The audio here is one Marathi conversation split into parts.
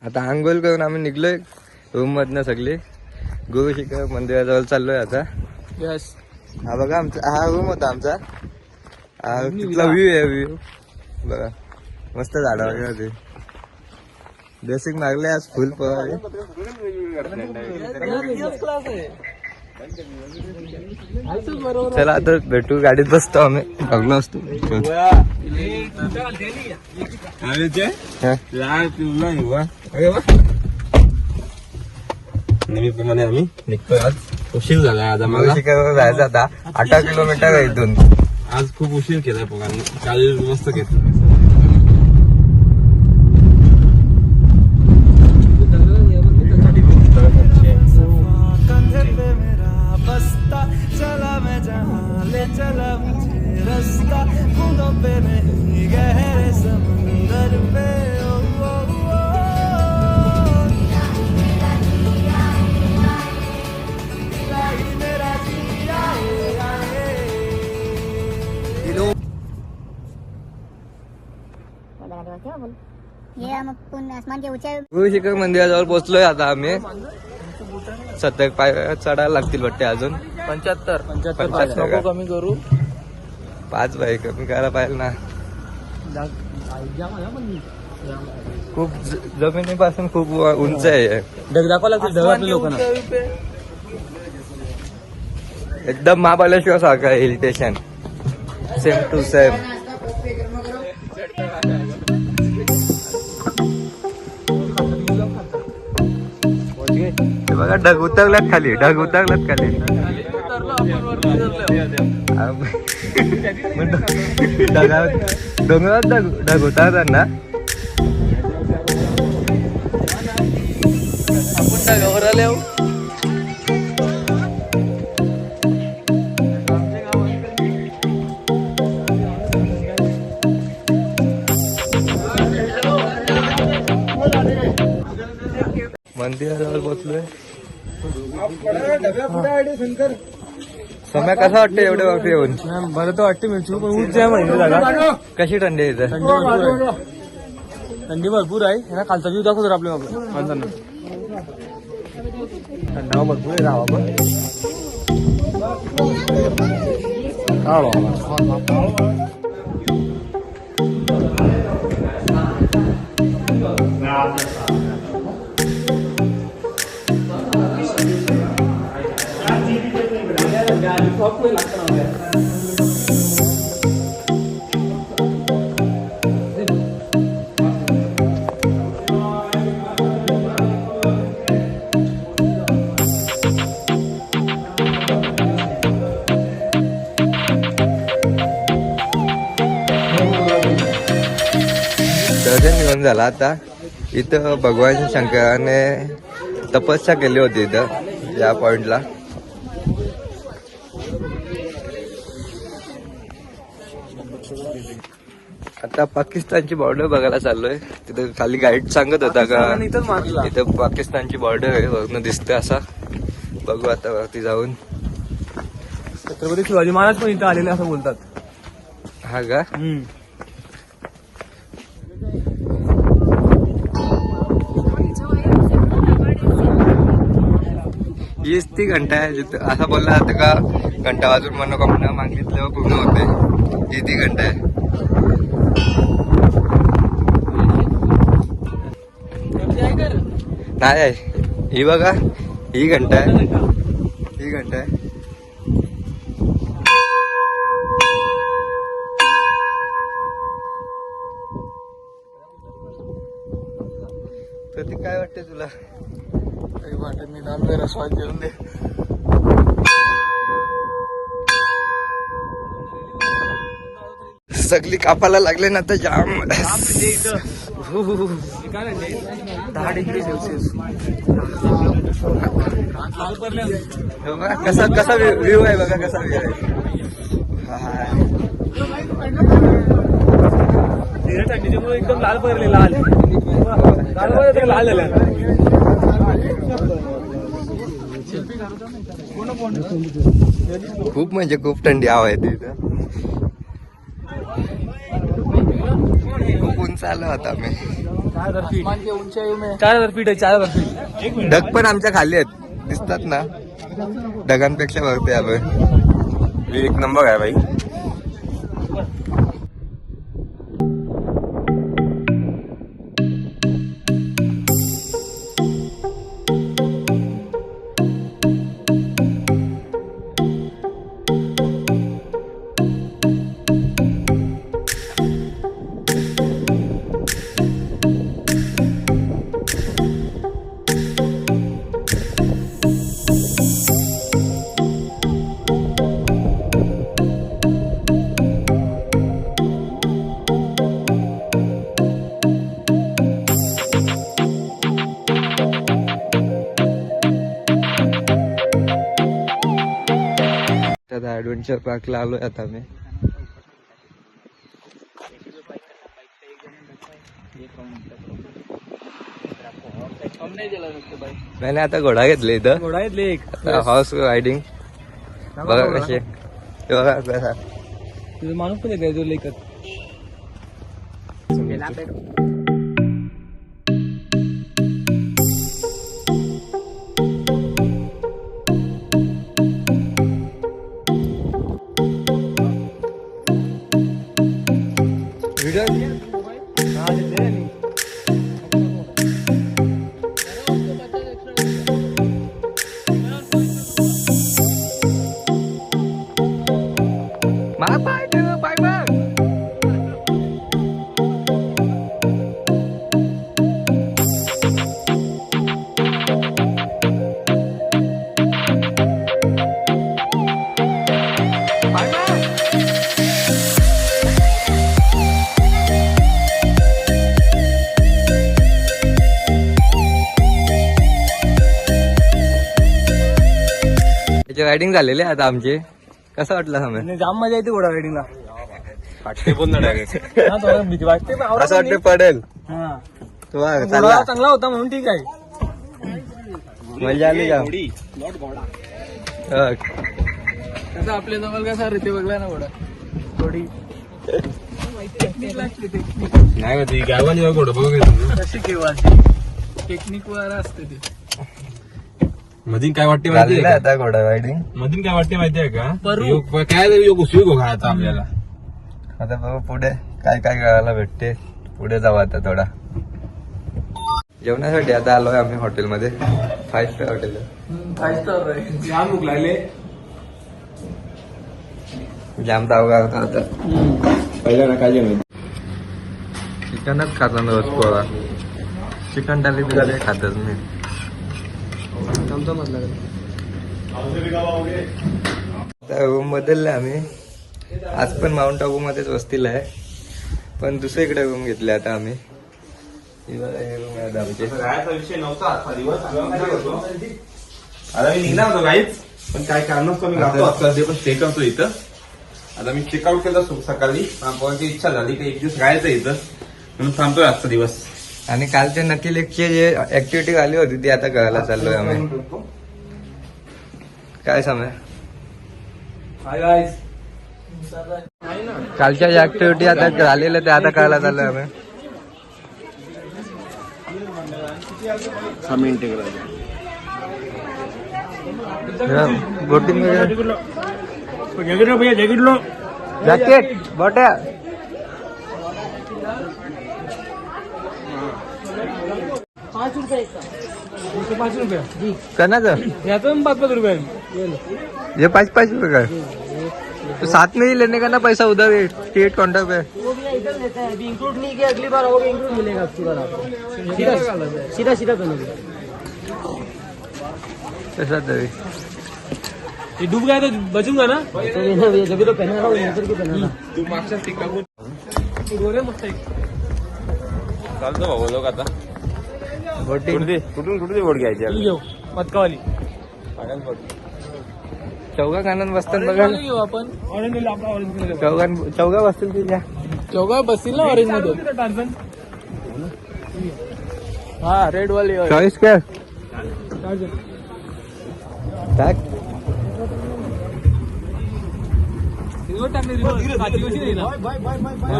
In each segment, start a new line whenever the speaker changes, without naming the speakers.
आता आंघोळ करून आम्ही निघलोय रूम मधनं सगळे गुरु शिखर मंदिराजवळ चाललोय आता.
यस.
हा बघा आमचा हा रूम होता आमचा. तिथला व्ह्यू आहे व्ह्यू बघा मस्त झाडा वगैरे होते. ड्रेसिंग मागले आज फुल पळाले. चला आता भेटू गाडीत बसतो आम्ही बघलो असतो.
नेहमीप्रमाणे आम्ही निघतोय. आज उशीर झालाय. आज आम्हाला
जायचं आता 8 किलोमीटर आहे इथून.
आज खूप उशीर केलाय पोगांनी. काल मस्त घेतलं.
गुरु शिखर मंदिराजवळ पोहोचलोय आता आम्ही. 70 पाय चढायला लागतील वाटते अजून.
75 नको कमी करू.
5 पाय कमी करायला पाहिजे ना. खूप जमिनीपासून खूप उंच आहे.
ढग दाखवा लागतील लोकांना.
एकदम महाबळेश्वर सारखं hill station same to same. बघा ढग उतरल्यात खाली. डोंगरात ढग उतरतात ना. मंदिराजवळ पोहोचलोय. समय कसा वाटतं एवढे वाफे येऊन?
बरं तर वाटते मिळतो पण ऊस जाय माहिती जागा.
कशी थंडी आहे इथं?
थंडी भरपूर आहे. ह्याला खालचा व्ह्यू दाखवतो आपल्या माणसांना. थंडावा भरपूर आहे. राहा पण
दर्शन घेऊन झाला. आता इथं भगवान शंकराने तपस्या केली होती इथं या पॉइंटला. आता पाकिस्तानची बॉर्डर बघायला चाललोय. तिथं खाली गाईड सांगत होता का इथं पाकिस्तानची बॉर्डर आहे वरनं दिसते असा. बघू आता वरती जाऊन.
छत्रपती शिवाजी महाराज पण इथं आलेले असं बोलतात.
हा का? हीच ती घंटा आहे जिथं असं बोललं जातं का घंटा वाजून मनोकामना मागितल्यावर पूर्ण होते. ही ती घंटा आहे. नाही आहे ही बघा. ही घंटा आहे. ही घंटा आहे. प्रतीक काय वाटते तुला?
काही वाटत नाही. दाम जरा स्वाद घेऊन दे.
सगळी कापायला लागले ना तर जाम.
10 डिग्री सेल्सिअस.
कसा कसा व्ह्यू आहे बघा. कसा व्ह्यू आहे.
थंडीच्यामुळे एकदम लाल पडले. लाल झाल्या.
खूप म्हणजे खूप थंडी हवा येते इथं. खूप उंच आलो आता आम्ही.
4000 फीट 4000 फीट आहे 4000 फीट.
ढग पण आमच्या खाली आहेत दिसतात ना, ढगांपेक्षा वरती आलोय. एक नंबर आहे भाई. ऍडव्हेंचर पार्कला आलोय आता मी. नाही आता घोडा घेतले इथं.
घोडा घेतले एक.
हॉर्स रायडिंग बघा कसे. बघा कसा
तुझं माणूस पण येते लेखत.
रायडिंग झालेली आता आमची. कसं वाटलं समय?
आणि जाम मजा येते घोडा रायडिंगला.
वाटते पण ना direct.
हा, थोडं भीती वाटते पण आवडत
असं वाटतं
नाही.
पडेल.
हा.
तो बघ,
घोडा
चालला.
चांगला होता म्हणून ठीक आहे.
मजा आली का?
कसं आपल्या जवळ कसा रे ते बघला ना घोडा थोडी टेक्निक लागते. टेक्निक
नाही मग ती गावाने जेव्हा घोडं बघायचं
कशी केव्हा टेक्निक वर असते ते.
मधीन काय वाटते माहितीये
चाललेलं
का?
आता घोडा रायडिंग.
मधीन काय वाटते माहितीये का?
परू.
काय योग सुयोग घालायचा आपल्याला.
आता बघू पुढे काय काय करायला भेटते. पुढे जाऊ आता थोडा. जेवणासाठी आता आलोय आम्ही हॉटेलमध्ये. 5 स्टार हॉटेल.
5 स्टार जाम भूक लागले.
जाम ताव करता आता.
पहिला ना काय जेवण
चिकनच खाता ना रोज पोळा. चिकन टाली बिला खातच मी. रूम बदलले आम्ही. आज पण माउंट आबू मध्येच वस्तीला आहे, पण दुसरीकडे रूम घेतले आता आम्ही. ही बघा, हे रूम आहेत आमचे.
राहायचा विषय नव्हता आजचा दिवस. आता मी निघणार होतो काहीच, पण काय कारणास्तव मी लागतो आजचा ते पण स्टे करतो इथं. आता मी चेकआउट केलं सकाळी. माझी इच्छा झाली की एक दिवस राहायचं इथं, म्हणून थांबतोय आजचा दिवस.
आणि कालच्या नक्की लेकची जे ऍक्टिव्हिटी झाली होती ती आता करायला चाललोय आम्ही. काय समय? कालच्या ज्या ऍक्टिव्हिटी आता झालेल्या त्या आता करायला चाललोय आम्ही.
6 मिनिटे
बोटिंग
जॅकेट लो
जॅकेट बोट्या.
₹5
कनाचं
याचं 5 रुपये.
ये 5 रुपये का? तो साथ में ही लेने का ना पैसा उधर टिकट काउंटर पे.
वो भी इधर लेते हैं, अभी इंक्लूड नहीं किया, अगली बार आओगे इंक्लूड मिलेगा आपकी बार आपको. सीधा सीधा करोगे.
कसा तरी
ये डूब गया तो बचूंगा ना.
तो ये ना ये जब भी तो पहना रहा हूँ इधर की पहना रहा.
तू मागच्या टिकाऊ
डोरे मस्त आहे.
चालतो भाऊ लोक आता.
बोटिंग
कुठून कुठे बोट घ्यायची
ही घेऊ पतकावाली.
चौघा कानान बसतात बघा.
घेऊ आपण. ऑरेंज आपला ऑरेंज
चौघा बसतील तिच्या.
चौघा बसतील ना ऑरेंज मध्ये. हा रेड वाली
चॉईस कर टाक.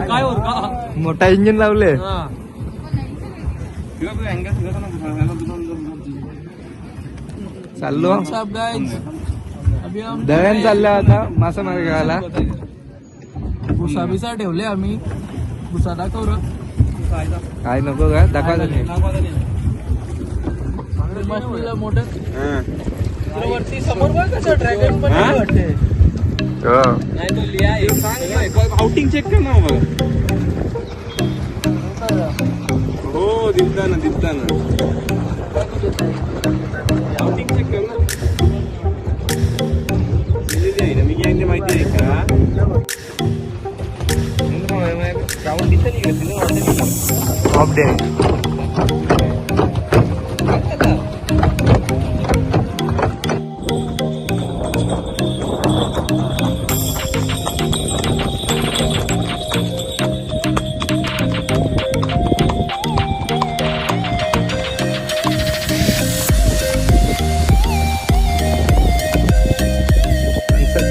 काय होत का.
मोठा इंजिन लावले.
हा
चाललो
सब गाइस अभी हम
दळण चाललं आता मासा मार्ग घाला.
भुसा बिसा ठेवले आम्ही. भुसा दाखव र.
काय नको का दाखवा तुम्ही.
मछलीला मोठं वरती समोर बघ कसं ड्रॅगन पण वाटते.
हो
नाही तो लिहा
आउटिंग चेक कर ना बघ. हो दिसताना आउटिंग चेक कर ना. मी घ्यायला माहिती आहे का राऊंड दिसत नाही
ऑफ डे.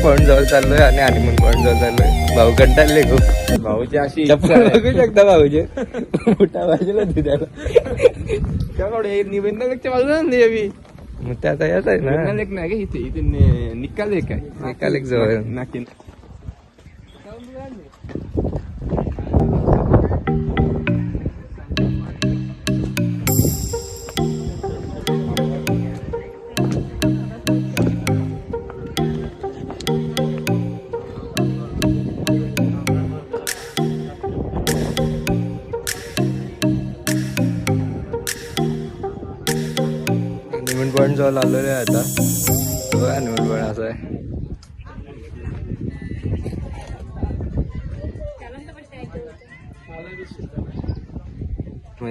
पॉइंट जवळ चाललोय आणि हनीमून पॉइंट जवळ चाललोय. भाऊ कंटाळले खूप.
भाऊची अशी
चप्पल बघू शकता भाऊचे मोठा बाजूला दुधाला.
निवेदनाच्या बाजूला नाही
मग ते आता येत आहे ना
एक नाही का इथे इथे निकाल एक आहे
एकाल एक जवळ.
नाकी.
हनीमून पॉइंट जवळ आलेलो आहे आता. हनीमून पॉइंट असं आहे.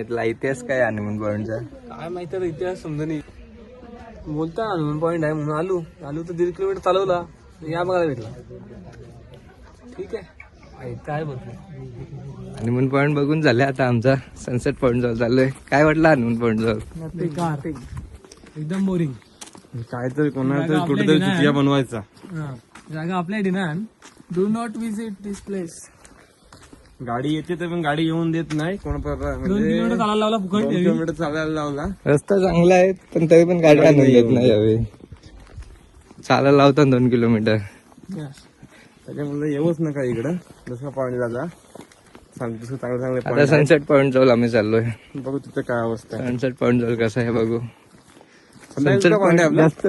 इथला इतिहास काय हनीमून पॉइंटचा.
काय माहिती रे इतिहास समजा नाही. बोलता हनुमान पॉइंट आहे म्हणून आलो तर 1.5 किलोमीटर चालवला या बघायला भेटला. ठीक आहे काय बोलतो.
हनीमून पॉइंट बघून झाले आता. आमचा सनसेट पॉइंट जवळ चाललोय. काय वाटलं हनीमून पॉइंट जवळ.
बेकार एकदम बोरिंग.
काय तर कोणाला कुठेतरी चुतिया बनवायचा.
जागा आपल्या ना. Do not visit this place.
गाडी येते तर पण गाडी येऊन देत नाही. कोण
2 किलोमीटर चालायला लावला फुकट.
2 किलोमीटर चालायला लावला.
रस्ता चांगला आहे पण तरी पण गाडी आणून देत नाही यावेळी. चालायला लावता 2 किलोमीटर.
त्याच्यामुळे येऊच नका इकडं. दुसरा पॉईंटला जा. दुसरं चांगले
आता सनसेट पॉइंट जवळ आम्ही चाललोय.
बघू तिथे काय अवस्था आहे.
सनसेट पॉइंट जवळ कसं आहे बघू.
सनसेट
सनसेट
पॉईंट आहे
पॉइंट
आपला.
जास्त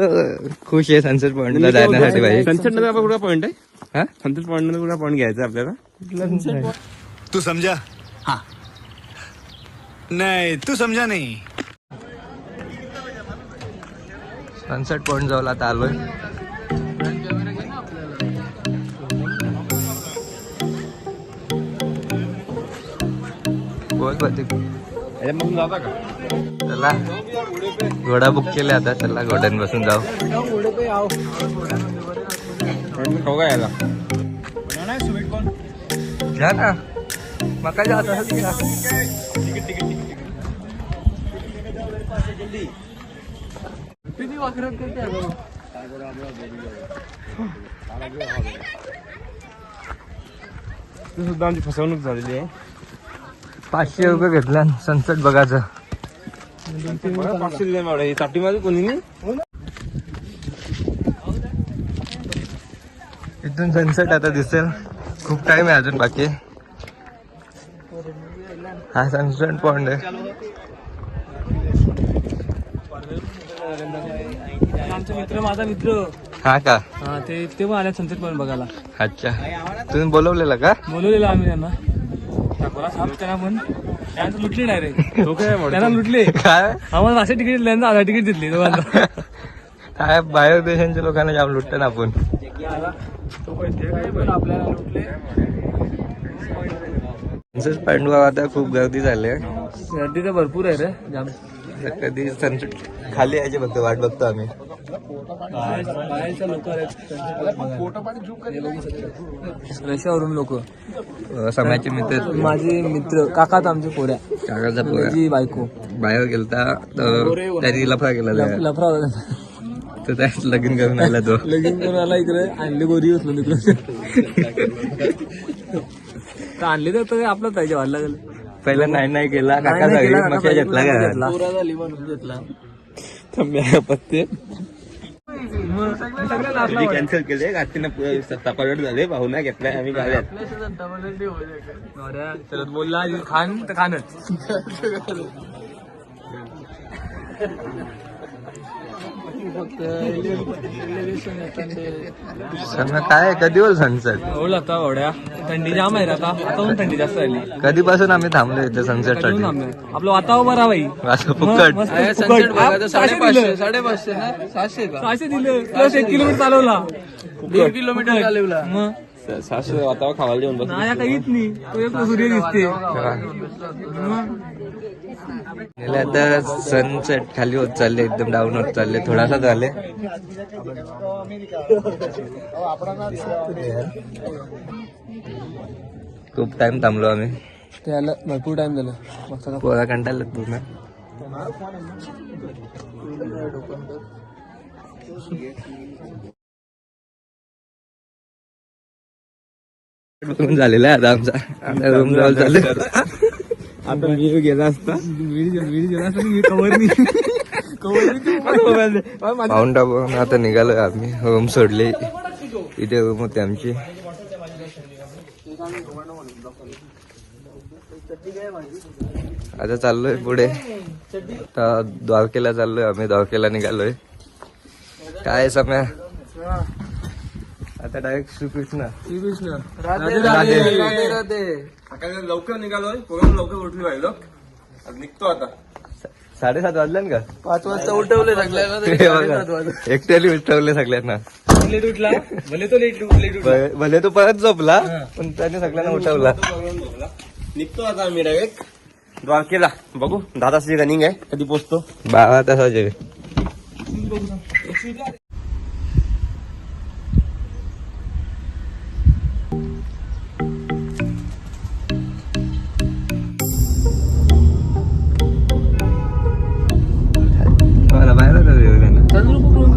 खुश आहे सनसेट पॉइंटला जाण्यासाठी भाई.
सनसेट नंतर आपण कुठला पॉईंट आहे.
हा
सनसेट पॉईंट नंतर कुठला पॉईंट घ्यायचा आपल्याला.
तू समझा. हाँ नहीं तू समझा नहीं.
सनसेट पॉइंट जवळ आता आलोय. बोल प्रतीक.
मग जाता का.
चला घोडा बुक केले आता. चला घोड्यान बसून जाऊ.
खाऊ का यायला.
घ्या ना मका जात असेल का.
किती वाकरत करते
सुद्धा आमची फसवणूक झालेली आहे.
500 रुपये घेतला सनसेट बघायचं.
500 दिले मला. ही चापटी माझी कोणी नाही.
इथून सनसेट आता दिसेल. खूप टाइम आहे अजून बाकी. हा सनसेट पॉइंट आहे.
आमचा मित्र माझा मित्र.
हा का.
हा ते पण आल्या सनसेट पॉइंट बघायला.
अच्छा तुम्ही बोलवलेलं का.
बोलवलेलं आम्ही त्यांना. दाखवला साप त्यांना पण त्यांचं लुटले डायरेक्ट. त्यांना लुटले.
काय
आम्हाला असे तिकीट त्यांना आधा तिकीट दिली दोघांना.
काय बाहेर देशांच्या लोकांना जाम लुटतं ना आपण.
आपल्याला लुटले.
सनसेट पॉइंट वर आता खूप गर्दी झाली आहे.
गर्दी तर भरपूर आहे रे जाम.
कधी सनसेट खाली यायचे बघतो वाट बघतो आम्ही.
बाहेरच्या लोक रशियावरून लोक.
समाजचे मित्र
माझे मित्र काकात आमचे पोऱ्या.
काकाचा पोरा
माझी बायको
बाहेर गेलता तर त्याची लफडा केलेला आहे.
लफरा
तर त्याच लगीन करून आला तो.
लगीन करून आला इकडे. आणले गोरी उचलून इकडे. आणले तर आपलं पाहिजे व्हायला लागलं.
पहिला नाही केला काका मग घेतला का
पुरा झाली म्हणून घेतला.
पत्ते
सगळं नाचला
कॅन्सल केले गाठीनं तपाट झाले भाऊना घेतलाय आम्ही गाड्यात.
चलत बोलला खान तर खानच.
काय कधी बोल सनसेट
हो आता एवढ्या थंडी जाम आहे रे आता पण थंडी जास्त राहिली.
कधीपासून आम्ही थांबलो इथे सनसेट साठी.
आपलं वातावरण बरं बाई.
असं फुकट
साडेपाचशे ना 700 का
600 दिलं प्लस 1 किलोमीटर चालवला.
1.5 किलोमीटर चालवला.
मग
600 वातावरण खावायला देऊन बस.
नाही काहीच नाही तो एक सूर्य दिसते.
आता सनसेट खाली होत चालले एकदम डाऊन होत चालले थोडासा झाले. खूप टाइम थांबलो आम्ही.
त्याला भरपूर टाइम झाला.
पोरा कंटाळला पूर्ण. झालेला आहे आता आमचा रूम जवळ चालले. आता मी गेला असता माउंट आबू आता निघालो आम्ही. रूम सोडले इथे रूम होती आमची. आता चाललोय पुढे. आता द्वारकेला चाललोय आम्ही. द्वारकेला निघालोय. काय समय आता डायरेक्ट श्रीकृष्ण.
लवकर निघालोय पोरं लवकर उठली व्हायलो. निघतो आता
7:30 वाजल्या का?
5 वाजता उठवले सगळ्यांना.
एकट्याने उठवले सगळ्यांना.
लेट उठला भले तो लेट उठला.
भले तो परत झोपला पण त्याने सगळ्यांना उठवला.
निघतो आता आम्ही डायरेक्ट द्वारकेला. बघू 10 तासाची रनिंग आहे. कधी पोहोचतो
12 तासाचे.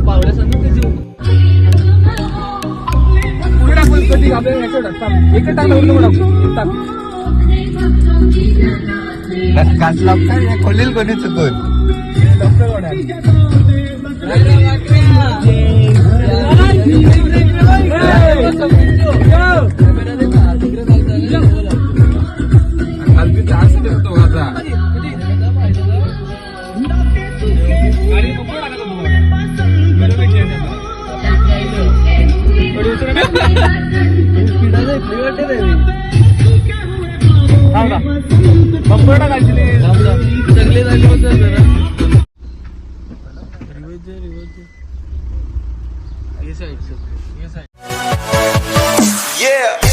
पावल्या पुढे टाकून कधी आपल्याला याच्यावर टाक. एकच टाकलं
खोलील कोणी चुकून.
बंपर टाकायची
सगळे झाले होते जरा.
ये साईड
Yeah.